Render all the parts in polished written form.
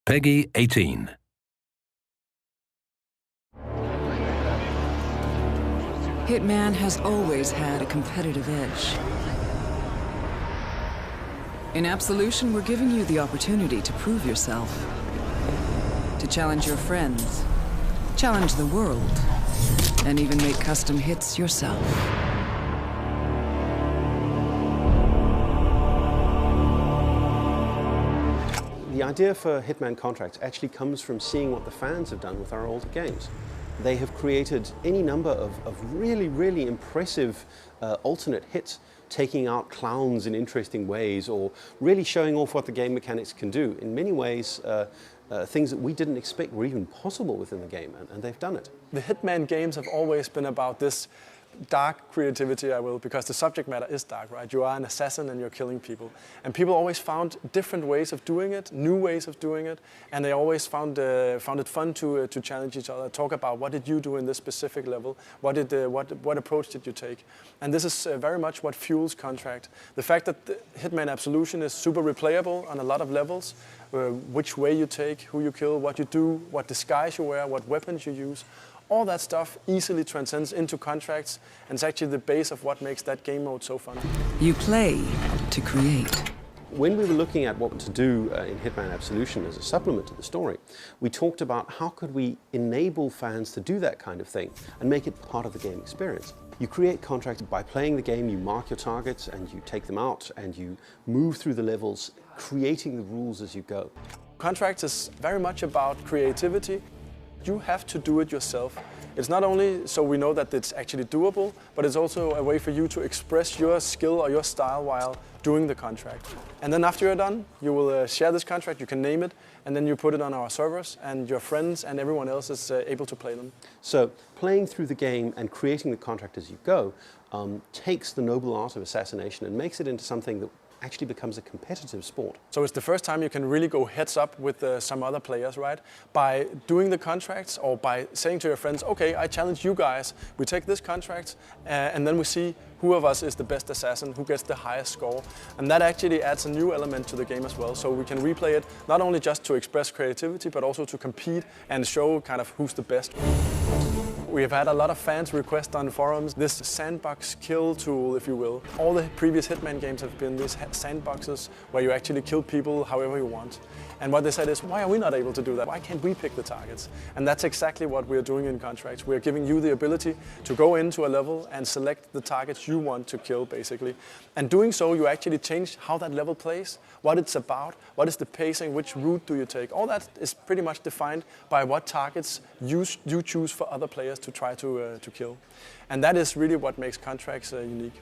Peggy 18. Hitman has always had a competitive edge. In Absolution, we're giving you the opportunity to prove yourself, to challenge your friends, challenge the world, and even make custom hits yourself. The idea for Hitman contracts actually comes from seeing what the fans have done with our older games. They have created any number of really impressive alternate hits, taking out clowns in interesting ways or really showing off what the game mechanics can do. In many ways, things that we didn't expect were even possible within the game, and they've done it. The Hitman games have always been about this dark creativity, because the subject matter is dark, right? You are an assassin and you're killing people. And people always found different ways of doing it, new ways of doing it, and they always found it fun to challenge each other, talk about what did you do in this specific level, what approach did you take. And this is very much what fuels Contract. The fact that the Hitman Absolution is super replayable on a lot of levels, which way you take, who you kill, what you do, what disguise you wear, what weapons you use, all that stuff easily transcends into Contracts, and it's actually the base of what makes that game mode so fun. You play to create. When we were looking at what to do in Hitman Absolution as a supplement to the story, we talked about how could we enable fans to do that kind of thing and make it part of the game experience. You create Contracts by playing the game, you mark your targets and you take them out and you move through the levels, creating the rules as you go. Contracts is very much about creativity. You have to do it yourself. It's not only so we know that it's actually doable, but it's also a way for you to express your skill or your style while doing the contract. And then after you're done, you will share this contract, you can name it, and then you put it on our servers, and your friends and everyone else is able to play them. So playing through the game and creating the contract as you go takes the noble art of assassination and makes it into something that actually becomes a competitive sport. So it's the first time you can really go heads up with some other players, right? By doing the contracts or by saying to your friends, okay, I challenge you guys, we take this contract and then we see who of us is the best assassin, who gets the highest score. And that actually adds a new element to the game as well. So we can replay it not only just to express creativity, but also to compete and show kind of who's the best. We have had a lot of fans request on forums this sandbox kill tool, if you will. All the previous Hitman games have been these sandboxes where you actually kill people however you want. And what they said is, why are we not able to do that? Why can't we pick the targets? And that's exactly what we're doing in Contracts. We're giving you the ability to go into a level and select the targets you want to kill, basically. And doing so, you actually change how that level plays, what it's about, what is the pacing, which route do you take. All that is pretty much defined by what targets you choose for other players to try to kill. And that is really what makes Contracts unique.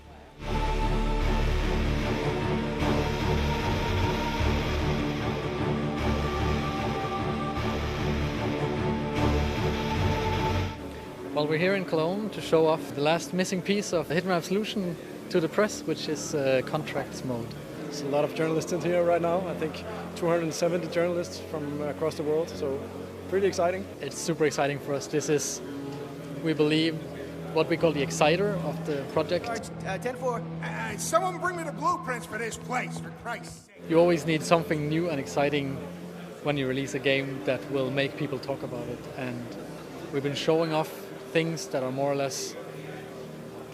Well, we're here in Cologne to show off the last missing piece of Hitman Absolution to the press, which is Contracts mode. There's a lot of journalists in here right now. I think 270 journalists from across the world, so pretty exciting. It's super exciting for us. This is, we believe, what we call the exciter of the project. 10-4. Someone bring me the blueprints for this place, for Christ's sake. You always need something new and exciting when you release a game that will make people talk about it. And we've been showing off things that are more or less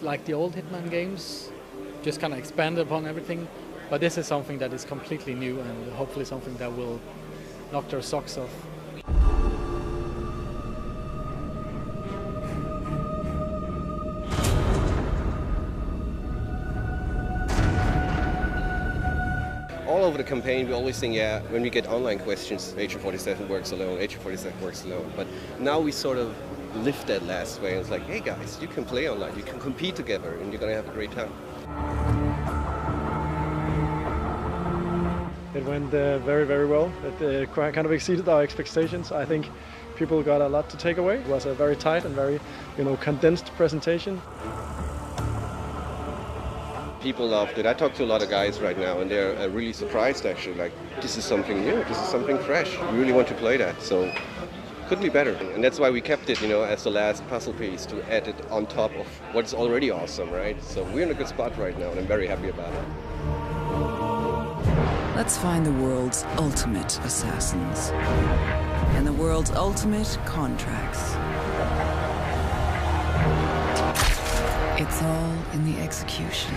like the old Hitman games, just kind of expanded upon everything. But this is something that is completely new and hopefully something that will knock their socks off. All over the campaign, we always think, yeah, when we get online questions, Agent 47 works alone, Agent 47 works alone. But now we sort of lift that last way and it's like, hey guys, you can play online, you can compete together, and you're going to have a great time. It went very well. It kind of exceeded our expectations. I think people got a lot to take away. It was a very tight and very, condensed presentation. People loved it. I talked to a lot of guys right now and they're really surprised actually, like, this is something new, this is something fresh. We really want to play that, so couldn't be better. And that's why we kept it, as the last puzzle piece to add it on top of what's already awesome, right? So we're in a good spot right now and I'm very happy about it. Let's find the world's ultimate assassins and the world's ultimate contracts. It's all in the execution.